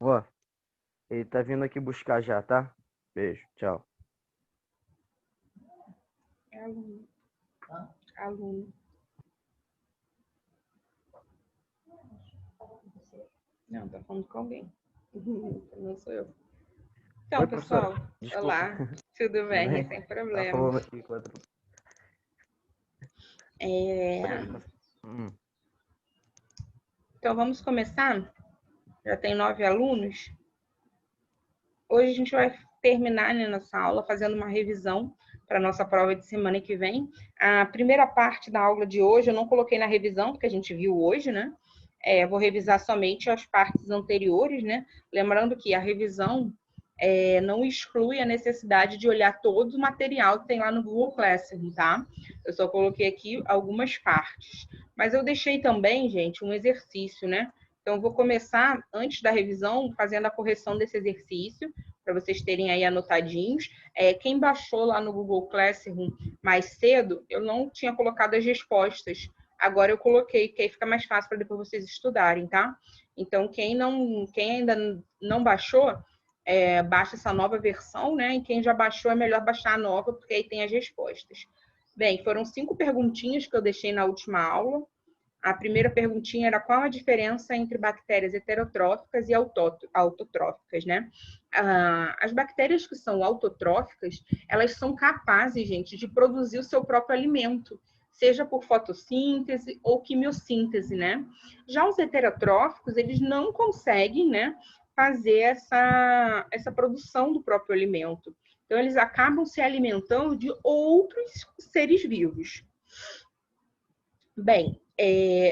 Ó, ele tá vindo aqui buscar já, tá? Beijo, tchau. Aluno. Aluno. Não, tá falando com alguém. Não sou eu. Então, Oi, pessoal, professora. Desculpa. olá. Tudo bem, sem Tá problema. falando aqui com outra... Então, vamos começar? Já tem 9 alunos. Hoje a gente vai terminar, né, nossa aula fazendo uma revisão para a nossa prova de semana que vem. A primeira parte da aula de hoje eu não coloquei na revisão, porque a gente viu hoje, né? Vou revisar somente as partes anteriores, né? Lembrando que a revisão não exclui a necessidade de olhar todo o material que tem lá no Google Classroom, tá? Eu só coloquei aqui algumas partes. Mas eu deixei também, gente, um exercício, né? Então, eu vou começar, antes da revisão, fazendo a correção desse exercício, para vocês terem aí anotadinhos. Quem baixou lá no Google Classroom mais cedo, eu não tinha colocado as respostas. Agora eu coloquei, que aí fica mais fácil para depois vocês estudarem, tá? Então, quem ainda não baixou, baixa essa nova versão, né? E quem já baixou, é melhor baixar a nova, porque aí tem as respostas. Bem, foram 5 perguntinhas que eu deixei na última aula. A primeira perguntinha era qual a diferença entre bactérias heterotróficas e autotróficas, né? As bactérias que são autotróficas, elas são capazes, gente, de produzir o seu próprio alimento, seja por fotossíntese ou quimiossíntese, né? Já os heterotróficos, eles não conseguem, né, fazer essa produção do próprio alimento. Então, eles acabam se alimentando de outros seres vivos. Bem,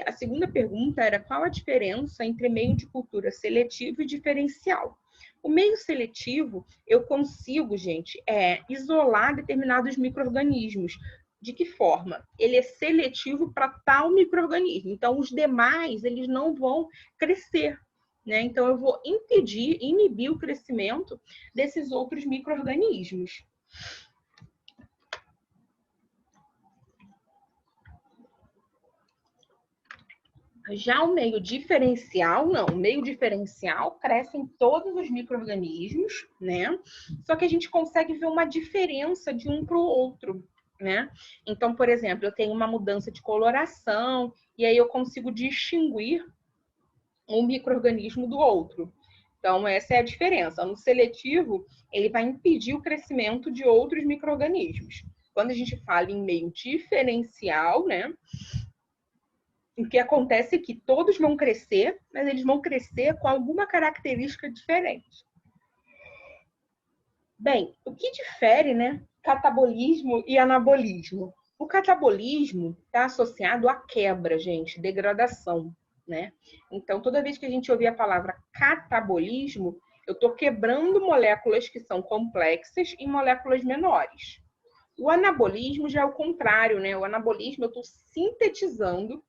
a segunda pergunta era qual a diferença entre meio de cultura seletivo e diferencial. O meio seletivo, eu consigo, gente, isolar determinados micro-organismos. De que forma? Ele é seletivo para tal micro-organismo. Então, os demais, eles não vão crescer, né? Então, eu vou inibir o crescimento desses outros micro-organismos. Já o meio diferencial, não. O meio diferencial cresce em todos os micro-organismos, né? Só que a gente consegue ver uma diferença de um para o outro, né? Então, por exemplo, eu tenho uma mudança de coloração e aí eu consigo distinguir um micro-organismo do outro. Então, essa é a diferença. No seletivo, ele vai impedir o crescimento de outros micro-organismos. Quando a gente fala em meio diferencial, né? O que acontece é que todos vão crescer, mas eles vão crescer com alguma característica diferente. Bem, o que difere, né, catabolismo e anabolismo? O catabolismo está associado à quebra, gente, degradação, né? Então, toda vez que a gente ouvir a palavra catabolismo, eu estou quebrando moléculas que são complexas em moléculas menores. O anabolismo já é o contrário, né? O anabolismo eu estou sintetizando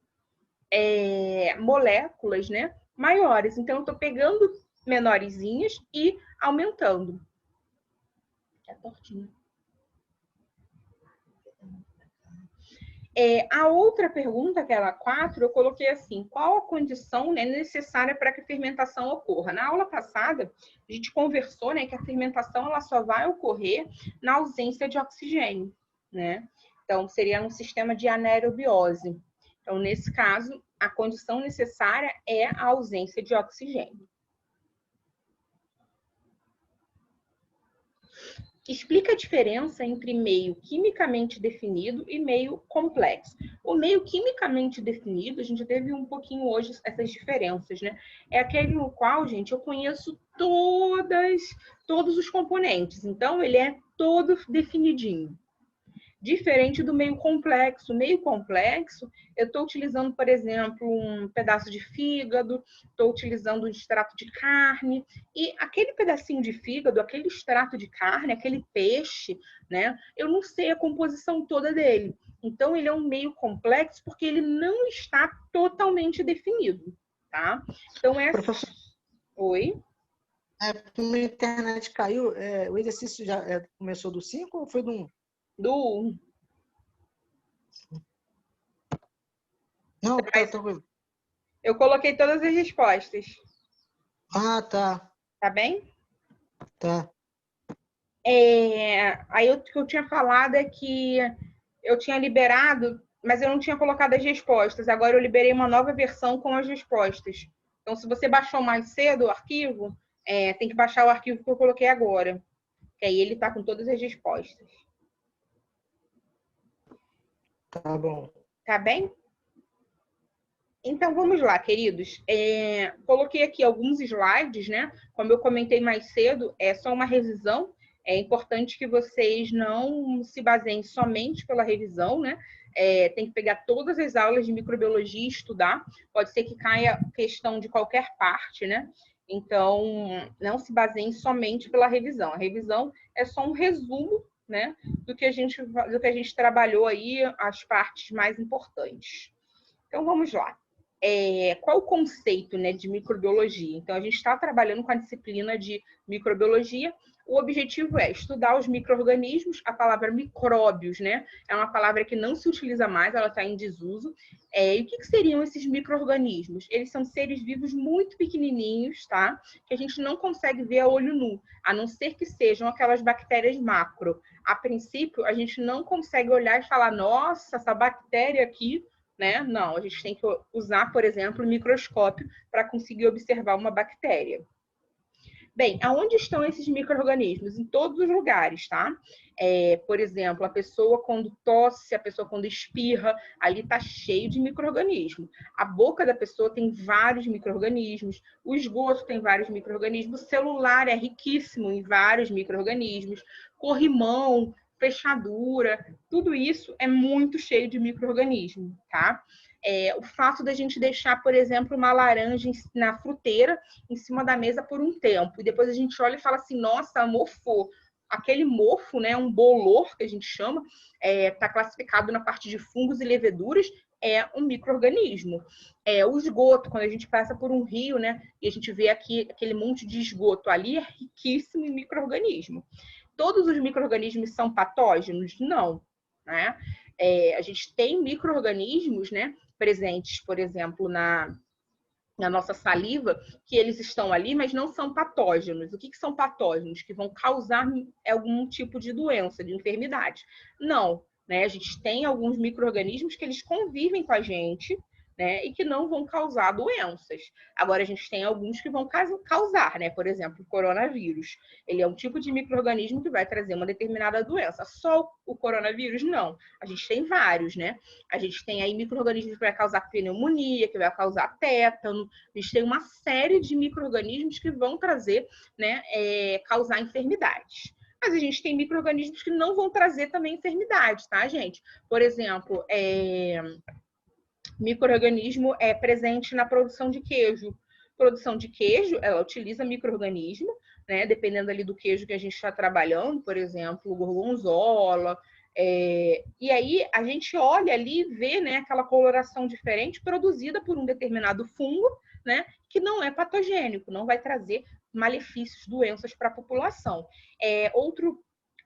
moléculas, né, maiores. Então, eu estou pegando menorzinhas e aumentando. É tortinho. A outra pergunta, aquela 4, eu coloquei assim, qual a condição, né, necessária para que a fermentação ocorra? Na aula passada, a gente conversou, né, que a fermentação ela só vai ocorrer na ausência de oxigênio, né? Então, seria um sistema de anaerobiose. Então, nesse caso, a condição necessária é a ausência de oxigênio. Explica a diferença entre meio quimicamente definido e meio complexo. O meio quimicamente definido, a gente teve um pouquinho hoje essas diferenças, né? É aquele no qual, gente, eu conheço todos os componentes. Então, ele é todo definidinho. Diferente do meio complexo. O meio complexo, eu estou utilizando, por exemplo, um pedaço de fígado, estou utilizando um extrato de carne, e aquele pedacinho de fígado, aquele extrato de carne, aquele peixe, né? Eu não sei a composição toda dele. Então, ele é um meio complexo porque ele não está totalmente definido, tá? Então, Professor, Oi? porque minha internet caiu. O exercício já começou do 5 ou foi do 1? Do 1. Não, tá tranquilo. Eu coloquei todas as respostas. Ah, tá. Tá bem? Tá. Aí o que eu tinha falado é que eu tinha liberado, mas eu não tinha colocado as respostas. Agora eu liberei uma nova versão com as respostas. Então, se você baixou mais cedo o arquivo, tem que baixar o arquivo que eu coloquei agora. Que aí ele tá com todas as respostas. Tá bom. Tá bem? Então, vamos lá, queridos. Coloquei aqui alguns slides, né? Como eu comentei mais cedo, é só uma revisão. É importante que vocês não se baseiem somente pela revisão, né? Tem que pegar todas as aulas de microbiologia e estudar. Pode ser que caia questão de qualquer parte, né? Então, não se baseiem somente pela revisão. A revisão é só um resumo, né? Do que a gente trabalhou aí, as partes mais importantes. Então, vamos lá. Qual o conceito, né, de microbiologia? Então, a gente está trabalhando com a disciplina de microbiologia. O objetivo é estudar os micro-organismos. A palavra micróbios, né, é uma palavra que não se utiliza mais, ela está em desuso. E o que seriam esses micro-organismos? Eles são seres vivos muito pequenininhos, tá? Que a gente não consegue ver a olho nu, a não ser que sejam aquelas bactérias macro. A princípio, a gente não consegue olhar e falar, nossa, essa bactéria aqui, né? Não, a gente tem que usar, por exemplo, o microscópio para conseguir observar uma bactéria. Bem, aonde estão esses micro-organismos? Em todos os lugares, tá? Por exemplo, a pessoa quando tosse, a pessoa quando espirra, ali está cheio de micro-organismo. A boca da pessoa tem vários micro-organismos, o esgoto tem vários micro-organismos, o celular é riquíssimo em vários micro-organismos, corrimão, fechadura, tudo isso é muito cheio de micro-organismo, tá? O fato da gente deixar, por exemplo, uma laranja na fruteira em cima da mesa por um tempo, e depois a gente olha e fala assim, nossa, mofou. Aquele mofo, né, um bolor, que a gente chama, está classificado na parte de fungos e leveduras, é um micro-organismo. O esgoto, quando a gente passa por um rio, né, e a gente vê aqui aquele monte de esgoto ali, é riquíssimo em micro-organismo. Todos os micro-organismos são patógenos? Não, né? A gente tem micro-organismos, né, presentes, por exemplo, na nossa saliva, que eles estão ali, mas não são patógenos. O que são patógenos? Que vão causar algum tipo de doença, de enfermidade. Não, né? A gente tem alguns micro-organismos que eles convivem com a gente, né? E que não vão causar doenças. Agora, a gente tem alguns que vão causar, né? Por exemplo, o coronavírus. Ele é um tipo de micro-organismo que vai trazer uma determinada doença. Só o coronavírus? Não. A gente tem vários, né? A gente tem aí micro-organismos que vai causar pneumonia, que vai causar tétano. A gente tem uma série de micro-organismos que vão trazer, né? Causar enfermidades. Mas a gente tem micro-organismos que não vão trazer também enfermidades, tá, gente? Por exemplo, micro-organismo é presente na produção de queijo. Produção de queijo, ela utiliza micro-organismo, né? Dependendo ali do queijo que a gente está trabalhando, por exemplo, gorgonzola. E aí a gente olha ali e vê, né, aquela coloração diferente produzida por um determinado fungo, né, que não é patogênico, não vai trazer malefícios, doenças para a população. Outra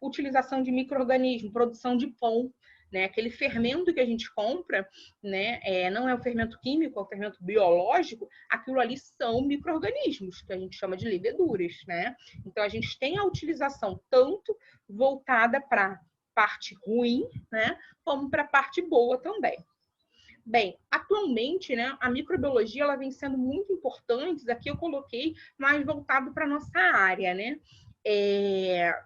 utilização de micro-organismo, produção de pão. Né, aquele fermento que a gente compra, né, não é o fermento químico, é o fermento biológico, aquilo ali são micro-organismos, que a gente chama de leveduras. Né? Então, a gente tem a utilização tanto voltada para a parte ruim, né, como para a parte boa também. Bem, atualmente, né, a microbiologia ela vem sendo muito importante, aqui eu coloquei mais voltado para a nossa área, né?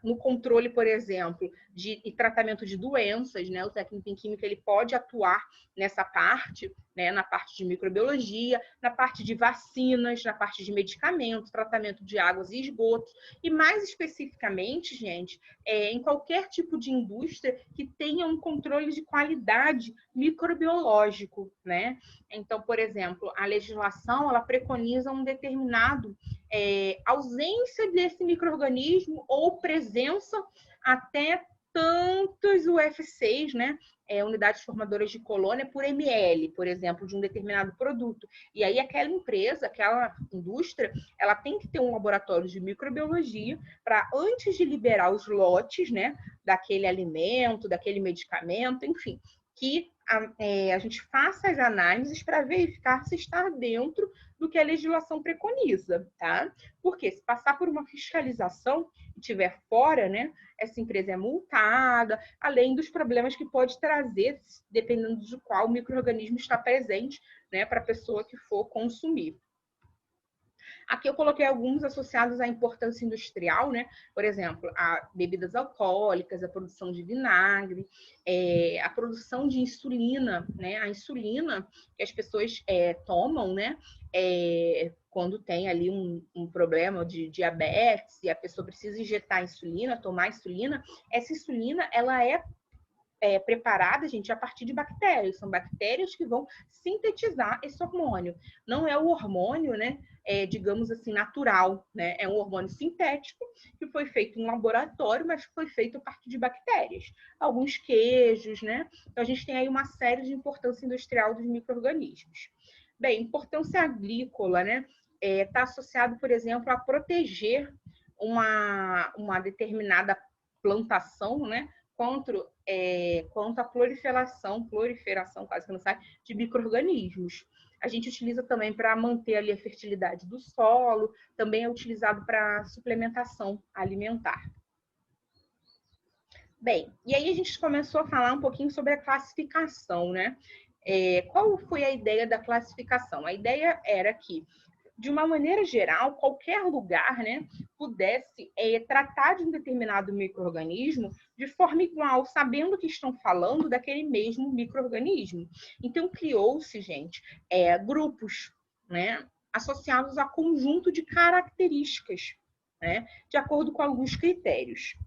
No controle, por exemplo, e tratamento de doenças, né? O técnico em química ele pode atuar nessa parte, né? Na parte de microbiologia, na parte de vacinas, na parte de medicamentos, tratamento de águas e esgotos, e mais especificamente, gente, em qualquer tipo de indústria que tenha um controle de qualidade microbiológico, né? Então, por exemplo, a legislação ela preconiza um determinado ausência desse micro-organismo ou presença até tantos UF6, né? Unidades formadoras de colônia por ml, por exemplo, de um determinado produto. E aí aquela empresa, aquela indústria, ela tem que ter um laboratório de microbiologia para, antes de liberar os lotes, né, daquele alimento, daquele medicamento, enfim, que a gente faça as análises para verificar se está dentro do que a legislação preconiza, tá? Porque se passar por uma fiscalização e estiver fora, né, essa empresa é multada, além dos problemas que pode trazer, dependendo de qual micro-organismo está presente, né, para a pessoa que for consumir. Aqui eu coloquei alguns associados à importância industrial, né? Por exemplo, a bebidas alcoólicas, a produção de vinagre, a produção de insulina, né? A insulina que as pessoas tomam, né? Quando tem ali um problema de diabetes e a pessoa precisa injetar insulina, tomar insulina, essa insulina, ela é preparada, gente, a partir de bactérias. São bactérias que vão sintetizar esse hormônio. Não é o hormônio, né, digamos assim, natural, né? É um hormônio sintético que foi feito em um laboratório, mas foi feito a partir de bactérias. Alguns queijos, né? Então, a gente tem aí uma série de importância industrial dos micro-organismos. Bem, importância agrícola, né? Está associado, por exemplo, a proteger uma determinada plantação, né? Quanto à proliferação, quase que não sai, de micro-organismos. A gente utiliza também para manter ali a fertilidade do solo, também é utilizado para suplementação alimentar. Bem, e aí a gente começou a falar um pouquinho sobre a classificação, né? Qual foi a ideia da classificação? A ideia era que, de uma maneira geral, qualquer lugar, né, pudesse tratar de um determinado micro-organismo de forma igual, sabendo que estão falando daquele mesmo micro-organismo. Então, criou-se, gente, grupos, né, associados a conjunto de características, né, de acordo com alguns critérios.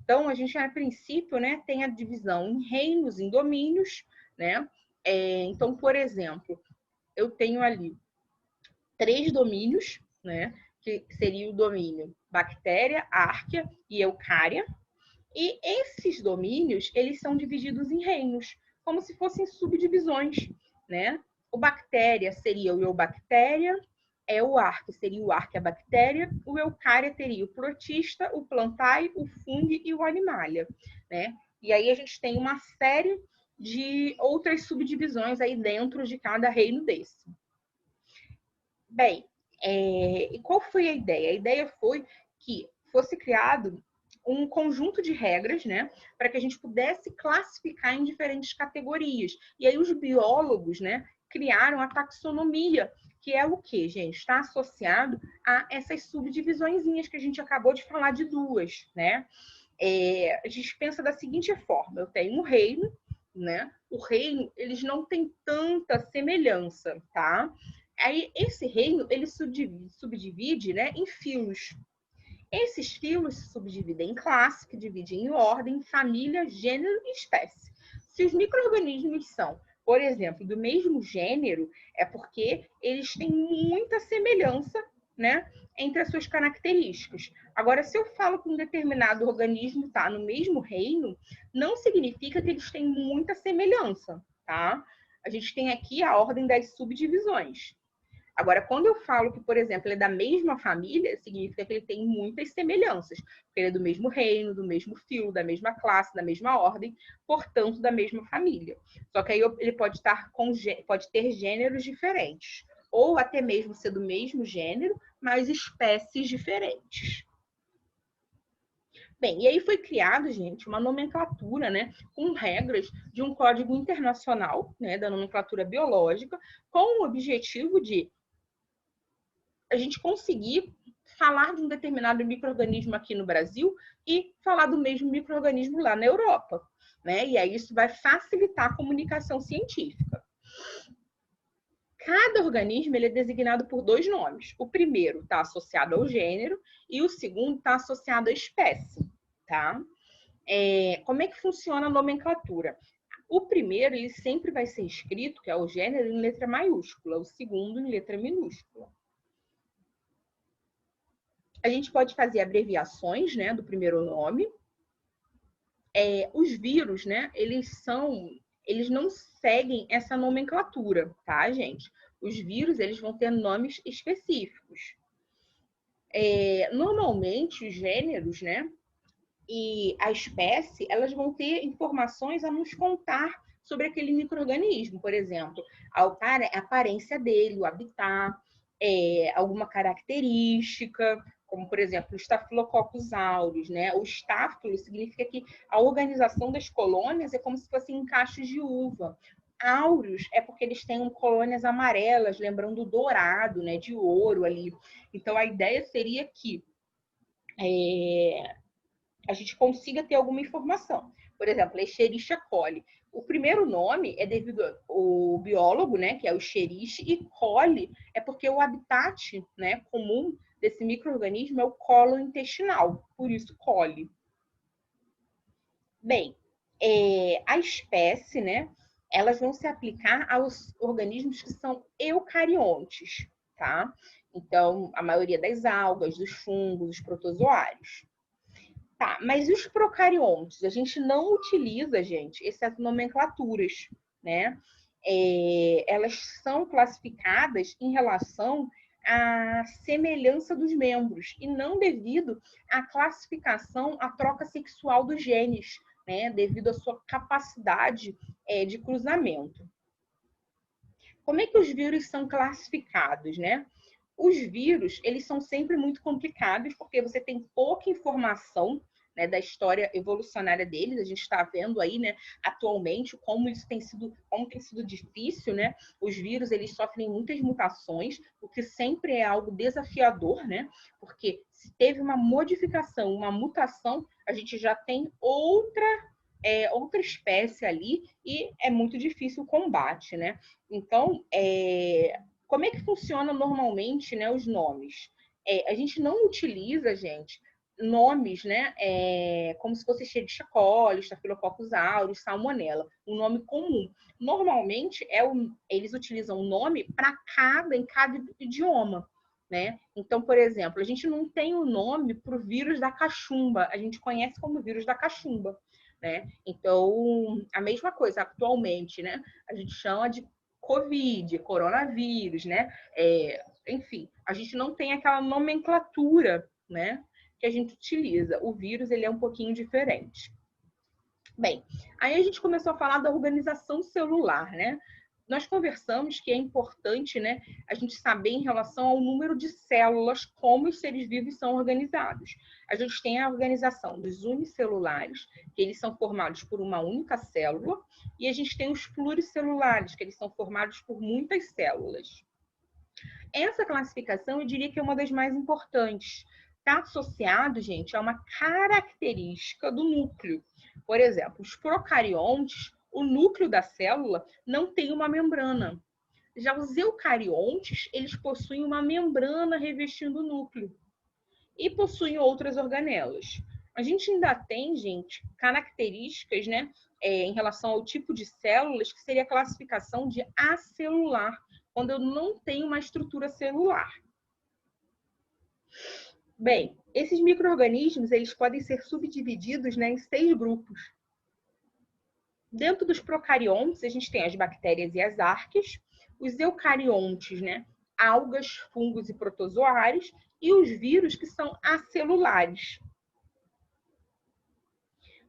Então, a gente, a princípio, né, tem a divisão em reinos, em domínios, né? Então, por exemplo, eu tenho ali 3 domínios, né? Que seria o domínio bactéria, árquea e eucária. E esses domínios, eles são divididos em reinos, como se fossem subdivisões, né? O bactéria seria o eubactéria, o árquea seria o arqueabactéria, o eucária teria o protista, o plantae, o fungo e o animalia, né? E aí a gente tem uma série de outras subdivisões aí dentro de cada reino desse. Bem, e qual foi a ideia? A ideia foi que fosse criado um conjunto de regras, né, para que a gente pudesse classificar em diferentes categorias. E aí os biólogos, né, criaram a taxonomia, que é o quê, gente? Está associado a essas subdivisõezinhas que a gente acabou de falar de 2, né? A gente pensa da seguinte forma: eu tenho um reino, né? O reino, eles não têm tanta semelhança, tá? Aí, esse reino, ele subdivide, né, em filos. Esses filos se subdividem em classe, que divide em ordem, família, gênero e espécie. Se os micro-organismos são, por exemplo, do mesmo gênero, é porque eles têm muita semelhança, né, entre as suas características. Agora, se eu falo que um determinado organismo está no mesmo reino, não significa que eles têm muita semelhança, tá? A gente tem aqui a ordem das subdivisões. Agora, quando eu falo que, por exemplo, ele é da mesma família, significa que ele tem muitas semelhanças, porque ele é do mesmo reino, do mesmo filo, da mesma classe, da mesma ordem, portanto, da mesma família. Só que aí ele pode ter gêneros diferentes, ou até mesmo ser do mesmo gênero, mas espécies diferentes. Bem, e aí foi criado, gente, uma nomenclatura, né, com regras de um código internacional, né, da nomenclatura biológica, com o objetivo de a gente conseguir falar de um determinado micro-organismo aqui no Brasil e falar do mesmo micro-organismo lá na Europa, né? E aí isso vai facilitar a comunicação científica. Cada organismo ele é designado por 2 nomes. O primeiro está associado ao gênero e o segundo está associado à espécie, tá? Como é que funciona a nomenclatura? O primeiro ele sempre vai ser escrito, que é o gênero, em letra maiúscula, o segundo em letra minúscula. A gente pode fazer abreviações, né, do primeiro nome. Os vírus, né, eles não seguem essa nomenclatura, tá, gente? Os vírus, eles vão ter nomes específicos. Normalmente, os gêneros, né, e a espécie, elas vão ter informações a nos contar sobre aquele micro-organismo, por exemplo, a aparência dele, o habitat, alguma característica, como, por exemplo, o Staphylococcus aureus, né? O estáfilo significa que a organização das colônias é como se fossem cachos de uva. Áureos é porque eles têm colônias amarelas, lembrando o dourado, né? De ouro ali. Então, a ideia seria que a gente consiga ter alguma informação. Por exemplo, Escherichia coli. O primeiro nome é devido ao biólogo, né, que é o Escherichia, e coli é porque o habitat, né, comum desse micro-organismo é o colo intestinal, por isso coli. Bem, a espécie, né, elas vão se aplicar aos organismos que são eucariontes, tá? Então, a maioria das algas, dos fungos, dos protozoários. Tá, mas e os procariontes? A gente não utiliza, gente, essas nomenclaturas, né? Elas são classificadas em relação à semelhança dos membros e não devido à classificação, à troca sexual dos genes, né? Devido à sua capacidade de cruzamento. Como é que os vírus são classificados, né? Os vírus, eles são sempre muito complicados porque você tem pouca informação, né, da história evolucionária deles. A gente está vendo aí, né, atualmente como tem sido difícil, né? Os vírus, eles sofrem muitas mutações, o que sempre é algo desafiador, né? Porque se teve uma modificação, uma mutação, a gente já tem outra espécie ali e é muito difícil o combate, né? Então, como é que funciona normalmente, né, os nomes? A gente não utiliza, gente, nomes, né, como se fosse Escherichia coli, Staphylococcus aureus, Salmonella, um nome comum. Normalmente, eles utilizam o nome em cada idioma, né? Então, por exemplo, a gente não tem o nome para o vírus da cachumba, a gente conhece como vírus da cachumba, né? Então, a mesma coisa atualmente, né? A gente chama de Covid, coronavírus, né? Enfim, a gente não tem aquela nomenclatura, né, que a gente utiliza. O vírus, ele é um pouquinho diferente. Bem, aí a gente começou a falar da organização celular, né? Nós conversamos que é importante, né, a gente saber em relação ao número de células, como os seres vivos são organizados. A gente tem a organização dos unicelulares, que eles são formados por uma única célula, e a gente tem os pluricelulares, que eles são formados por muitas células. Essa classificação, eu diria que é uma das mais importantes. Está associado, gente, a uma característica do núcleo. Por exemplo, os procariontes, o núcleo da célula não tem uma membrana. Já os eucariontes, eles possuem uma membrana revestindo o núcleo e possuem outras organelas. A gente ainda tem, gente, características, né, em relação ao tipo de células, que seria a classificação de acelular, quando eu não tenho uma estrutura celular. Bem, esses micro-organismos, eles podem ser subdivididos, né, em 6 grupos. Dentro dos procariontes, a gente tem as bactérias e as arqueias, os eucariontes, né, algas, fungos e protozoários, e os vírus, que são acelulares.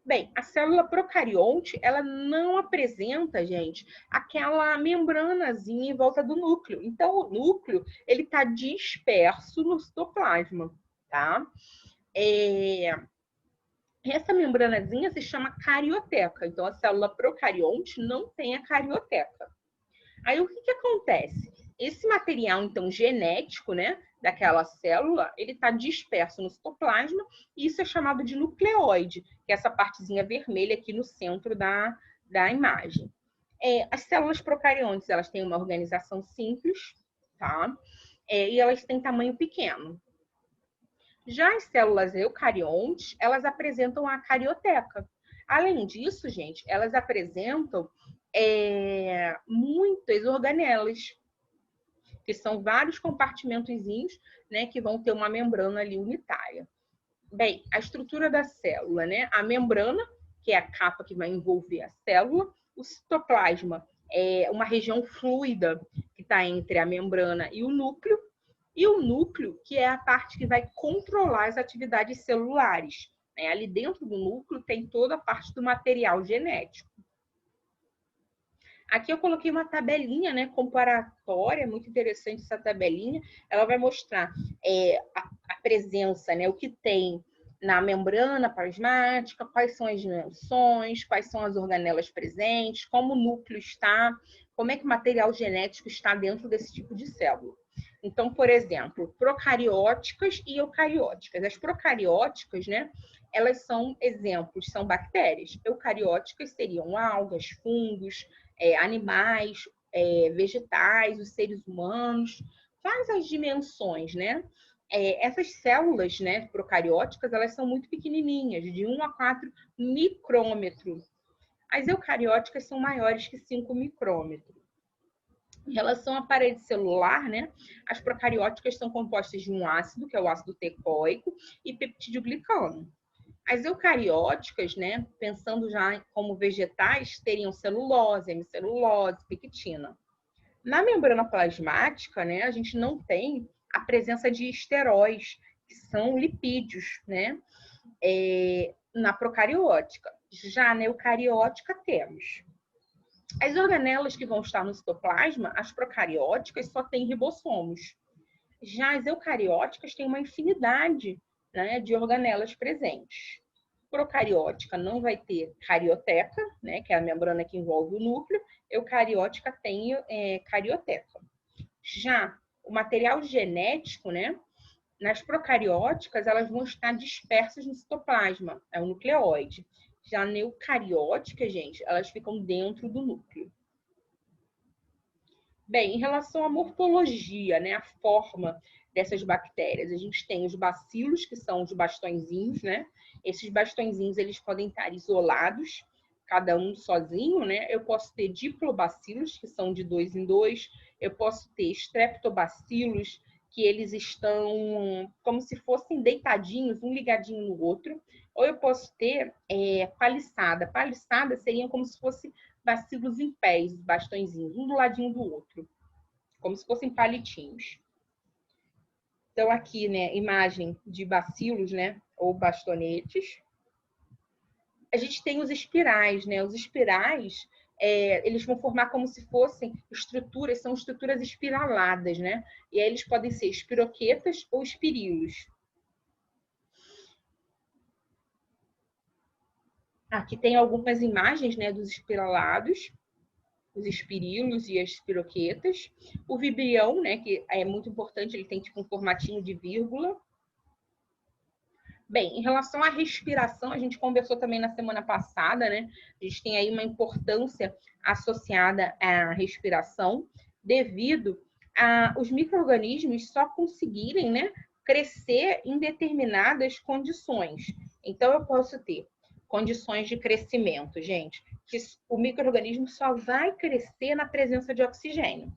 Bem, a célula procarionte, ela não apresenta, gente, aquela membranazinha em volta do núcleo. Então, o núcleo, ele está disperso no citoplasma, tá? Essa membranazinha se chama carioteca. Então, a célula procarionte não tem a carioteca. Aí, o que acontece? Esse material, então, genético, né, daquela célula, ele está disperso no citoplasma, e isso é chamado de nucleoide, que é essa partezinha vermelha aqui no centro da imagem. As células procariontes, elas têm uma organização simples, tá? E elas têm tamanho pequeno. Já as células eucariontes, elas apresentam a carioteca. Além disso, gente, elas apresentam muitas organelas, que são vários compartimentozinhos, né, que vão ter uma membrana ali unitária. Bem, a estrutura da célula, né? A membrana, que é a capa que vai envolver a célula. O citoplasma é uma região fluida que está entre a membrana e o núcleo. E o núcleo, que é a parte que vai controlar as atividades celulares. Ali dentro do núcleo tem toda a parte do material genético. Aqui eu coloquei uma tabelinha, né, comparatória, muito interessante essa tabelinha. Ela vai mostrar a presença, né, o que tem na membrana plasmática, quais são as dimensões, quais são as organelas presentes, como o núcleo está, como é que o material genético está dentro desse tipo de célula. Então, por exemplo, procarióticas e eucarióticas. As procarióticas, né, elas são exemplos, são bactérias. Eucarióticas seriam algas, fungos, animais, vegetais, os seres humanos. Quais as dimensões, né? Essas células, né, procarióticas, elas são muito pequenininhas, de 1 a 4 micrômetros. As eucarióticas são maiores que 5 micrômetros. Em relação à parede celular, né, as procarióticas são compostas de um ácido, que é o ácido teicoico, e peptidoglicano. As eucarióticas, né, pensando já como vegetais, teriam celulose, hemicelulose, pectina. Na membrana plasmática, né, a gente não tem a presença de esteróis, que são lipídios, né, na procariótica. Já na eucariótica temos. As organelas que vão estar no citoplasma, as procarióticas, só têm ribossomos. Já as eucarióticas têm uma infinidade, né, de organelas presentes. Procariótica não vai ter carioteca, né, que é a membrana que envolve o núcleo. Eucariótica tem carioteca. Já o material genético, né, nas procarióticas, elas vão estar dispersas no citoplasma, é o nucleóide. Já na eucariótica, gente, elas ficam dentro do núcleo. Bem, em relação à morfologia, né, a forma dessas bactérias, a gente tem os bacilos, que são os bastõezinhos, né? Esses bastõezinhos, eles podem estar isolados, cada um sozinho, né? Eu posso ter diplobacilos, que são de 2 em 2. Eu posso ter streptobacilos, que eles estão como se fossem deitadinhos, um ligadinho no outro. Ou eu posso ter paliçada. Paliçada seriam como se fosse bacilos em pés, bastõezinhos, um do ladinho do outro, como se fossem palitinhos. Então, aqui, né, imagem de bacilos, né, ou bastonetes. A gente tem os espirais, né? Os espirais, eles vão formar como se fossem estruturas, são estruturas espiraladas, né? E aí eles podem ser espiroquetas ou espirilos. Aqui tem algumas imagens, né, dos espiralados, os espirilos e as espiroquetas. O vibrião, né, que é muito importante, ele tem tipo um formatinho de vírgula. Bem, em relação à respiração, a gente conversou também na semana passada, né? A gente tem aí uma importância associada à respiração, devido a os micro-organismos só conseguirem, né, crescer em determinadas condições. Então, eu posso ter condições de crescimento, gente, que o micro-organismo só vai crescer na presença de oxigênio.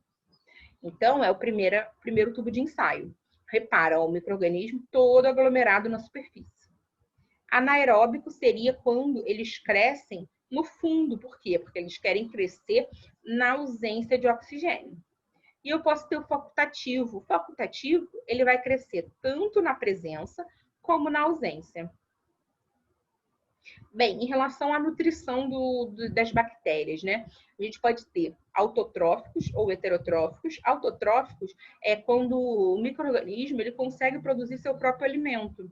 Então, é o primeiro tubo de ensaio. Repara, o micro-organismo todo aglomerado na superfície. Anaeróbico seria quando eles crescem no fundo. Por quê? Porque eles querem crescer na ausência de oxigênio. E eu posso ter o facultativo. O facultativo, ele vai crescer tanto na presença como na ausência. Bem, em relação à nutrição das bactérias, né? A gente pode ter autotróficos ou heterotróficos. Autotróficos é quando o micro-organismo ele consegue produzir seu próprio alimento.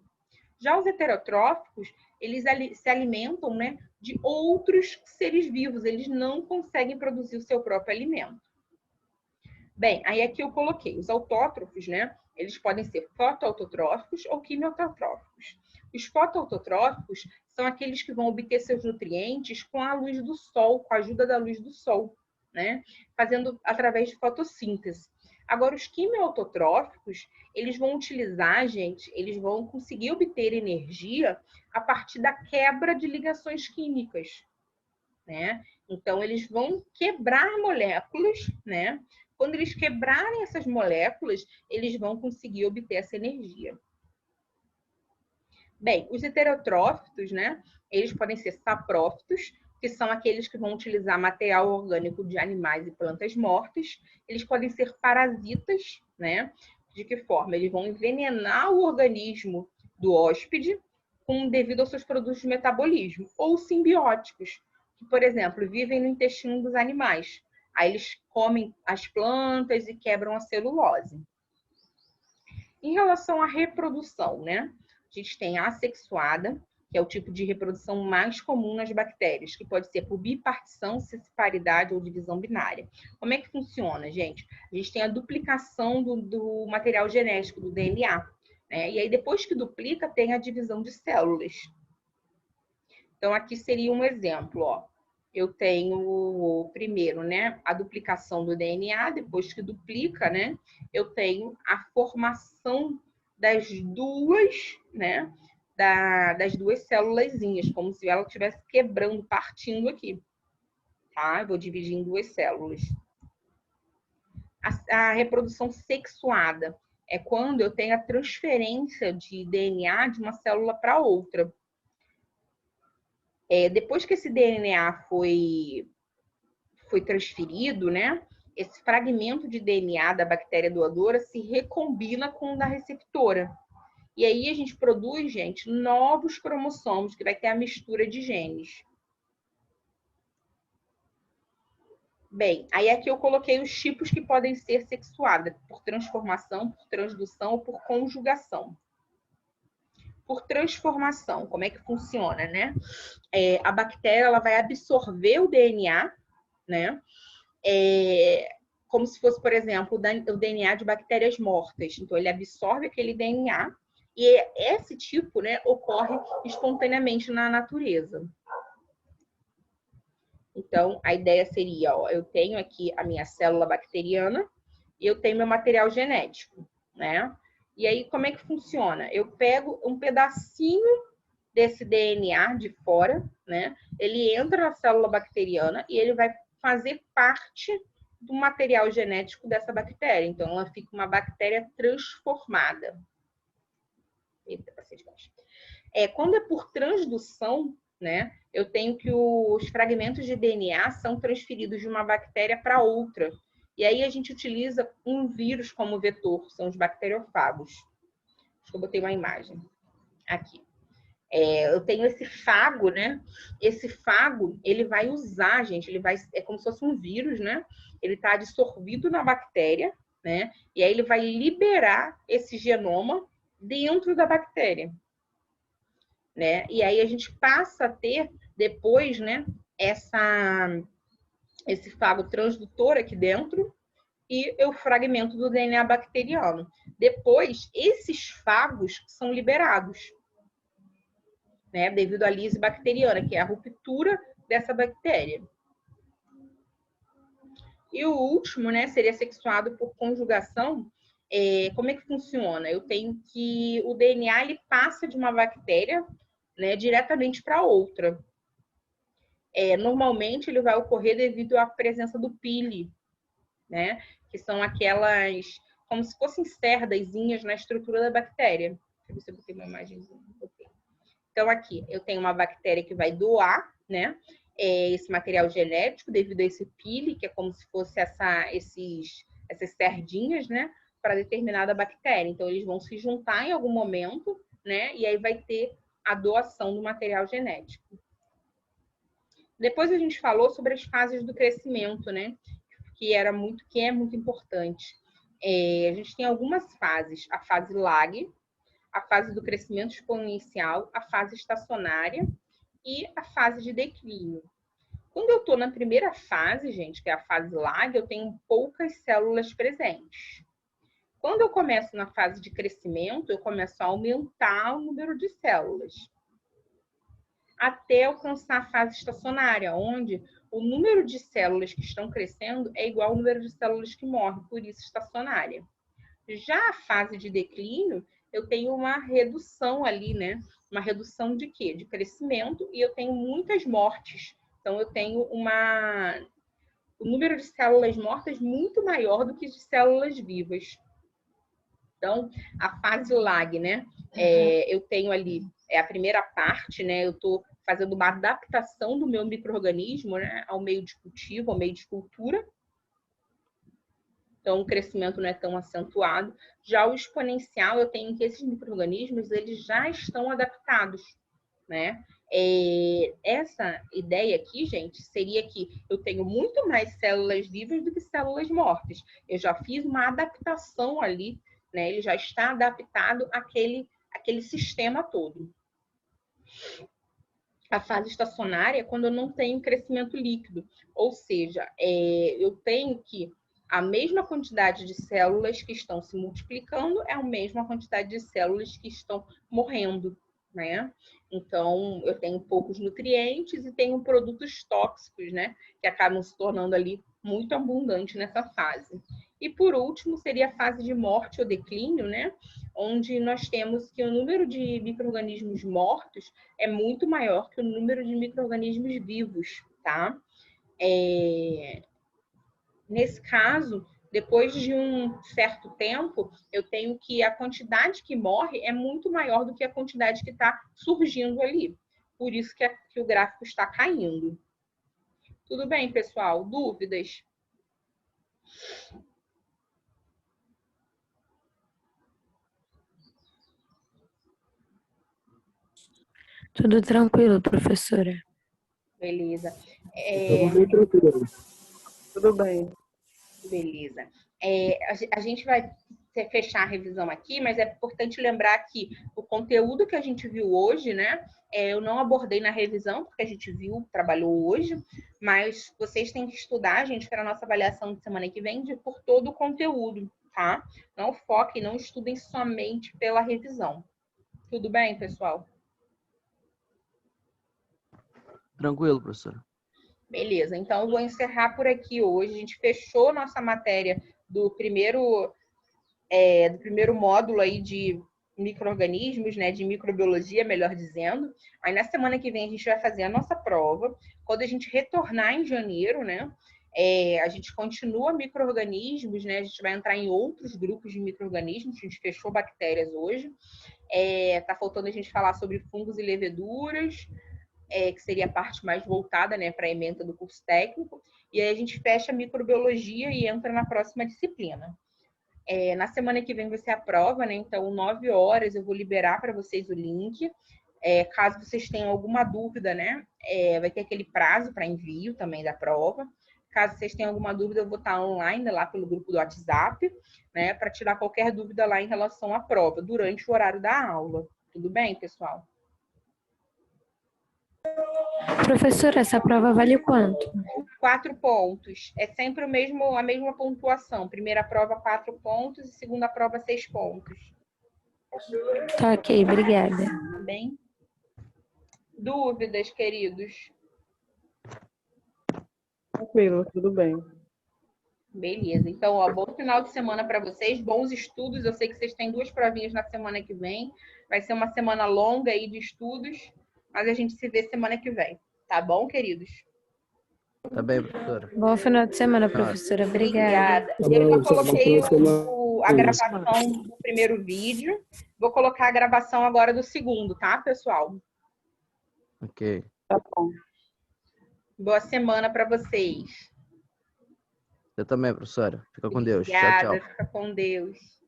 Já os heterotróficos, eles se alimentam, né, de outros seres vivos. Eles não conseguem produzir o seu próprio alimento. Bem, aí aqui eu coloquei os autótrofos, né? Eles podem ser fotoautotróficos ou quimioautotróficos. Os fotoautotróficos são aqueles que vão obter seus nutrientes com a luz do sol, com a ajuda da luz do sol, né? Fazendo através de fotossíntese. Agora, os quimioautotróficos, eles vão utilizar, gente, eles vão conseguir obter energia a partir da quebra de ligações químicas, né? Então, eles vão quebrar moléculas, né? Quando eles quebrarem essas moléculas, eles vão conseguir obter essa energia. Bem, os heterotrófitos, né? Eles podem ser saprófitos, que são aqueles que vão utilizar material orgânico de animais e plantas mortas. Eles podem ser parasitas, né? De que forma? Eles vão envenenar o organismo do hóspede devido aos seus produtos de metabolismo. Ou simbióticos, que, por exemplo, vivem no intestino dos animais. Aí eles comem as plantas e quebram a celulose. Em relação à reprodução, né? A gente tem a assexuada, que é o tipo de reprodução mais comum nas bactérias, que pode ser por bipartição, cisparidade ou divisão binária. Como é que funciona, gente? A gente tem a duplicação do material genético, do DNA, né? E aí, depois que duplica, tem a divisão de células. Então, aqui seria um exemplo, ó. Eu tenho, primeiro, né, a duplicação do DNA, depois que duplica, né, eu tenho a formação das duas, né, das duas célulazinhas, como se ela estivesse quebrando, partindo aqui, tá? Eu vou dividir em duas células. A reprodução sexuada é quando eu tenho a transferência de DNA de uma célula para outra. Depois que esse DNA foi transferido, né? Esse fragmento de DNA da bactéria doadora se recombina com o da receptora. E aí a gente produz, gente, novos cromossomos, que vai ter a mistura de genes. Bem, aí aqui eu coloquei os tipos que podem ser sexuadas, por transformação, por transdução ou por conjugação. Por transformação, como é que funciona, né? A bactéria ela vai absorver o DNA, né? Como se fosse, por exemplo, o DNA de bactérias mortas. Então, ele absorve aquele DNA e esse tipo, né, ocorre espontaneamente na natureza. Então, a ideia seria, ó, eu tenho aqui a minha célula bacteriana e eu tenho meu material genético, né? E aí, como é que funciona? Eu pego um pedacinho desse DNA de fora, né? Ele entra na célula bacteriana e ele vai fazer parte do material genético dessa bactéria. Então, ela fica uma bactéria transformada. Quando é por transdução, né? Eu tenho que os fragmentos de DNA são transferidos de uma bactéria para outra. E aí a gente utiliza um vírus como vetor, são os bacteriofagos. Acho que eu botei uma imagem aqui. Eu tenho esse fago, né? Esse fago, ele vai usar, gente, é como se fosse um vírus, né? Ele está absorvido na bactéria, né? E aí ele vai liberar esse genoma dentro da bactéria, né? E aí a gente passa a ter depois, né? Esse fago transdutor aqui dentro e o fragmento do DNA bacteriano. Depois, esses fagos são liberados, né, devido à lise bacteriana, que é a ruptura dessa bactéria. E o último, né, seria sexuado por conjugação. Como é que funciona? Eu tenho que o DNA ele passa de uma bactéria, né, diretamente para outra. Normalmente ele vai ocorrer devido à presença do pili, né, que são aquelas como se fossem cerdazinhas na estrutura da bactéria. Deixa eu ver se eu botei uma imagenzinha. Então, aqui, eu tenho uma bactéria que vai doar, né, esse material genético devido a esse pili, que é como se fosse essas sardinhas, né, para determinada bactéria. Então, eles vão se juntar em algum momento, né, e aí vai ter a doação do material genético. Depois a gente falou sobre as fases do crescimento, né, que é muito importante. A gente tem algumas fases, a fase lag, a fase do crescimento exponencial, a fase estacionária e a fase de declínio. Quando eu estou na primeira fase, gente, que é a fase lag, eu tenho poucas células presentes. Quando eu começo na fase de crescimento, eu começo a aumentar o número de células, até alcançar a fase estacionária, onde o número de células que estão crescendo é igual ao número de células que morrem, por isso estacionária. Já a fase de declínio, eu tenho uma redução ali, né? Uma redução de quê? De crescimento, e eu tenho muitas mortes. Então, eu tenho o número de células mortas muito maior do que de células vivas. Então, a fase lag, né? Eu tenho ali a primeira parte, né? Eu estou fazendo uma adaptação do meu micro-organismo, né, ao meio de cultivo, ao meio de cultura. Então, o crescimento não é tão acentuado. Já o exponencial, eu tenho que esses micro-organismos, eles já estão adaptados, né? Essa ideia aqui, gente, seria que eu tenho muito mais células vivas do que células mortas. Eu já fiz uma adaptação ali, né? Ele já está adaptado àquele sistema todo. A fase estacionária é quando eu não tenho crescimento líquido, ou seja, eu tenho que a mesma quantidade de células que estão se multiplicando é a mesma quantidade de células que estão morrendo, né? Então, eu tenho poucos nutrientes e tenho produtos tóxicos, né? Que acabam se tornando ali muito abundante nessa fase. E, por último, seria a fase de morte ou declínio, né? Onde nós temos que o número de micro-organismos mortos é muito maior que o número de micro-organismos vivos, tá? Nesse caso, depois de um certo tempo, eu tenho que a quantidade que morre é muito maior do que a quantidade que está surgindo ali. Por isso que o gráfico está caindo. Tudo bem, pessoal? Dúvidas? Tudo tranquilo, professora. Beleza. Tudo bem. Beleza. A gente vai fechar a revisão aqui, mas é importante lembrar que o conteúdo que a gente viu hoje, né? Eu não abordei na revisão, porque a gente viu, trabalhou hoje, mas vocês têm que estudar, gente, para a nossa avaliação de semana que vem, por todo o conteúdo, tá? Não foquem, não estudem somente pela revisão. Tudo bem, pessoal? Tranquilo, professora. Beleza, então eu vou encerrar por aqui hoje. A gente fechou nossa matéria do primeiro módulo aí de micro-organismos, né, de microbiologia, melhor dizendo. Aí na semana que vem a gente vai fazer a nossa prova. Quando a gente retornar em janeiro, né, a gente continua micro-organismos, né, a gente vai entrar em outros grupos de micro-organismos. A gente fechou bactérias hoje. Tá faltando a gente falar sobre fungos e leveduras, que seria a parte mais voltada, né, para a ementa do curso técnico. E aí a gente fecha a microbiologia e entra na próxima disciplina. Na semana que vem vai ser a prova, né? Então, 9 horas eu vou liberar para vocês o link. Caso vocês tenham alguma dúvida, né? Vai ter aquele prazo para envio também da prova. Caso vocês tenham alguma dúvida, eu vou estar online lá pelo grupo do WhatsApp, né? Para tirar qualquer dúvida lá em relação à prova, durante o horário da aula. Tudo bem, pessoal? Professora, essa prova vale quanto? 4 pontos. É sempre a mesma pontuação. Primeira prova, 4 pontos. E segunda prova, 6 pontos. Tá ok, obrigada. Tá bem? Dúvidas, queridos? Tranquilo, tudo bem. Beleza. Então, bom final de semana para vocês. Bons estudos. Eu sei que vocês têm 2 provinhas na semana que vem. Vai ser uma semana longa aí de estudos. Mas a gente se vê semana que vem. Tá bom, queridos? Tá bem, professora. Bom final de semana, professora. Obrigada. Eu já coloquei a gravação do primeiro vídeo. Vou colocar a gravação agora do segundo, tá, pessoal? Ok. Tá bom. Boa semana para vocês. Você também, professora. Fica com Deus. Tchau, Obrigada. tchau. Fica com Deus.